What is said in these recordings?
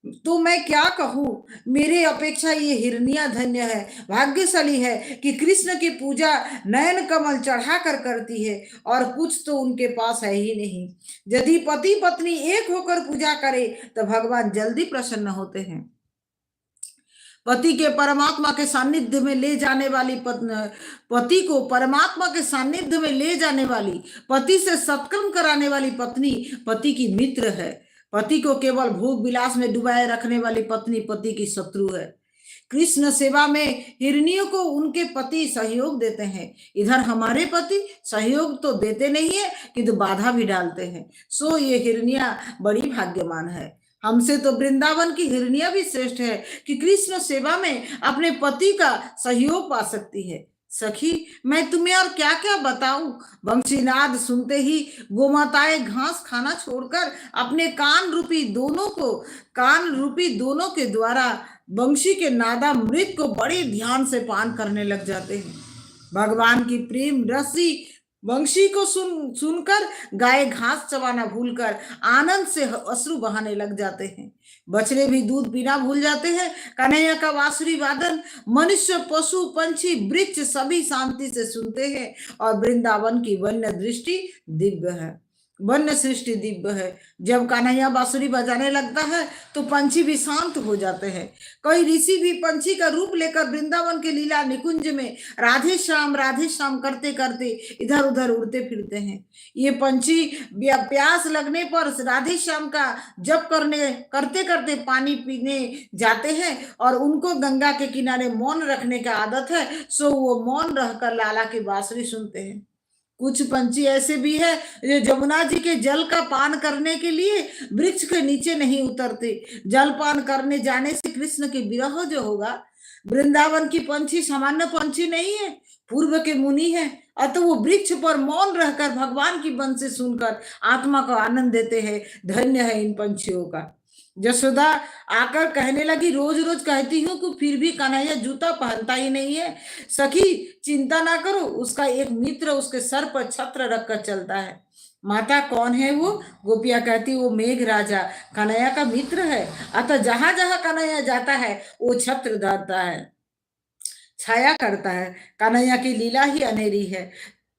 तो मैं क्या कहूँ, मेरे अपेक्षा ये हिरनिया धन्य है, भाग्यशाली है कि कृष्ण की पूजा नयन कमल चढ़ाकर करती है, और कुछ तो उनके पास है ही नहीं। यदि पति पत्नी एक होकर पूजा करे तो भगवान जल्दी प्रसन्न होते हैं। पति के परमात्मा के सानिध्य में ले जाने वाली पति को परमात्मा के सानिध्य में ले जाने वाली, पति से सत्कर्म कराने वाली पत्नी पति की मित्र है। पति को केवल भोग विलास में डुबाए रखने वाली पत्नी पति की शत्रु है। कृष्ण सेवा में हिरनियों को उनके पति सहयोग देते हैं। इधर हमारे पति सहयोग तो देते नहीं है, किंतु बाधा भी डालते हैं। सो ये हिरनिया बड़ी भाग्यमान है। हमसे तो वृंदावन की हिरनिया भी श्रेष्ठ है कि कृष्ण सेवा में अपने पति का सहयोग पा सकती है। सखी, मैं तुम्हें और क्या क्या बताऊं। वंशीनाद सुनते ही गोमाताएं घास खाना छोड़कर अपने कान रूपी दोनों के द्वारा वंशी के नादामृत को बड़े ध्यान से पान करने लग जाते हैं। भगवान की प्रेम रसी वंशी को सुनकर गाय घास चबाना भूलकर आनंद से अश्रु बहाने लग जाते हैं। बछड़े भी दूध पीना भूल जाते हैं। कन्हैया का बांसुरी वादन मनुष्य, पशु, पंछी, वृक्ष सभी शांति से सुनते हैं, और वृंदावन की वन्य सृष्टि दिव्य है। जब कन्हैया बांसुरी बजाने लगता है तो पंछी भी शांत हो जाते हैं। कई ऋषि भी पंछी का रूप लेकर वृंदावन के लीला निकुंज में राधे श्याम करते करते इधर उधर उड़ते फिरते हैं। ये पंछी प्यास लगने पर राधे श्याम का जप करते करते पानी पीने जाते हैं, और उनको गंगा के किनारे मौन रखने का आदत है, सो वो मौन रहकर लाला की बांसुरी सुनते हैं। कुछ पंछी ऐसे भी है जो जमुना जी के जल का पान करने के लिए वृक्ष के नीचे नहीं उतरते। जल पान करने जाने से कृष्ण के विरह जो होगा। वृंदावन की पंछी सामान्य पंछी नहीं है, पूर्व के मुनि है, अतः वो वृक्ष पर मौन रहकर भगवान की बंसी सुनकर आत्मा को आनंद देते हैं। धन्य है इन पंछियों का। यशोदा आकर कहने लगी, रोज रोज कहती हूँ कि फिर भी कन्हैया जूता पहनता ही नहीं है। सखी, चिंता ना करो, उसका एक मित्र उसके सर पर छत्र रखकर चलता है। माता, कौन है वो? गोपिया कहती, वो मेघ राजा कन्हैया का मित्र है, अतः जहां जहां कन्हैया जाता है वो छत्र धरता है, छाया करता है। कन्हैया की लीला ही अनेरी है।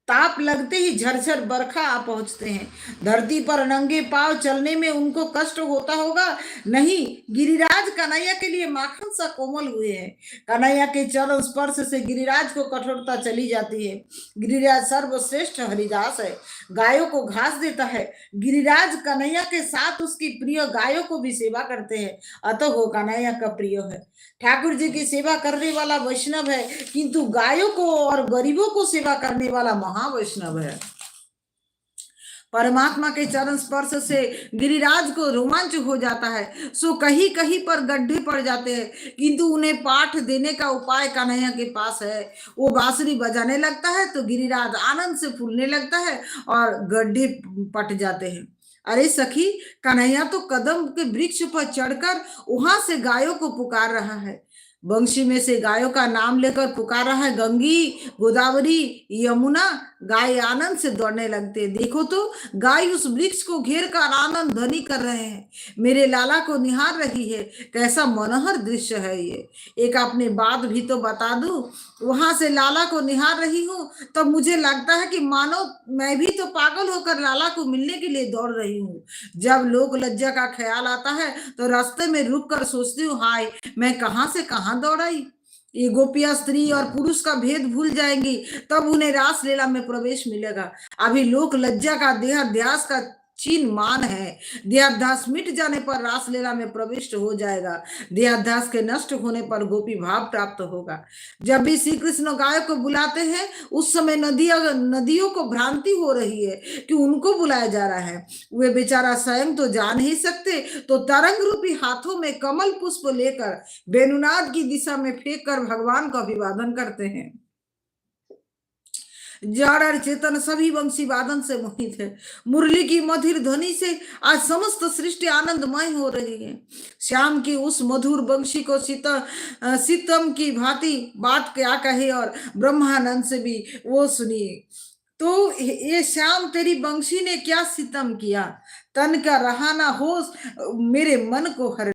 ताप लगते ही झरझर बरखा आ पहुंचते हैं। धरती पर नंगे पांव चलने में उनको कष्ट होता होगा। नहीं, गिरिराज कन्हैया के लिए माखन सा कोमल हुए हैं। कन्हैया के चरण स्पर्श से गिरिराज को कठोरता चली जाती है। गिरिराज सर्वश्रेष्ठ हरिदास है, गायों को घास देता है। गिरिराज कन्हैया के साथ उसकी प्रिय गायों को भी सेवा करते हैं, अतः वो कन्हैया का प्रिय है। ठाकुर जी की सेवा करने वाला वैष्णव है, किंतु गायों को और गरीबों को सेवा करने वाला महावैष्णव है। परमात्मा के चरण स्पर्श से गिरिराज को रोमांच हो जाता है, सो कहीं कहीं पर गड्ढे पड़ जाते हैं, किंतु उन्हें पाठ देने का उपाय कन्हैया के पास है। वो बांसुरी बजाने लगता है तो गिरिराज आनंद से फूलने लगता है और गड्ढे पट जाते हैं। अरे सखी, कन्हैया तो कदम के वृक्ष पर चढ़कर वहां से गायों को पुकार रहा है। वंशी में से गायों का नाम लेकर पुकार रहा है, गंगी, गोदावरी, यमुना। गाय आनंद से दौड़ने लगते हैं। देखो तो, गाय उस वृक्ष को घेर कर आनंद ध्वनि कर रहे हैं, मेरे लाला को निहार रही है। कैसा मनोहर दृश्य है ये। एक अपनी बात भी तो बता दूं, वहां से लाला को निहार रही हूँ तब मुझे लगता है कि मानो मैं भी तो पागल होकर लाला को मिलने के लिए दौड़ रही हूँ। जब लोक लज्जा का ख्याल आता है तो रास्ते में रुक कर सोचती हूँ, हाय, मैं कहां से कहां दौड़ाई। ये गोपियां स्त्री और पुरुष का भेद भूल जाएंगी, तब उन्हें रास लीला में प्रवेश मिलेगा। अभी लोक लज्जा का देहाध्यास का चीन मान है। देहाध्यास मिट जाने पर रास लीला में प्रविष्ट हो जाएगा। देहाध्यास के नष्ट होने पर गोपी भाव प्राप्त होगा। जब भी श्री कृष्ण गाय को बुलाते हैं उस समय नदियों को भ्रांति हो रही है कि उनको बुलाया जा रहा है। वे बेचारा स्वयं तो जा नहीं सकते, तो तरंग रूपी हाथों में कमल पुष्प लेकर वेणुनाद की दिशा में फेंक कर भगवान का अभिवादन करते हैं। जड़ और चेतन सभी वंशी वादन से मोहित है। मुरली की मधुर ध्वनि से आज समस्त सृष्टि आनंदमय हो रही है। श्याम की उस मधुर वंशी को सीतम की भांति बात क्या कहे, और ब्रह्मानंद से भी वो सुनिए। तो ये श्याम, तेरी बंशी ने क्या सितम किया, तन का रहा ना होश, मेरे मन को हर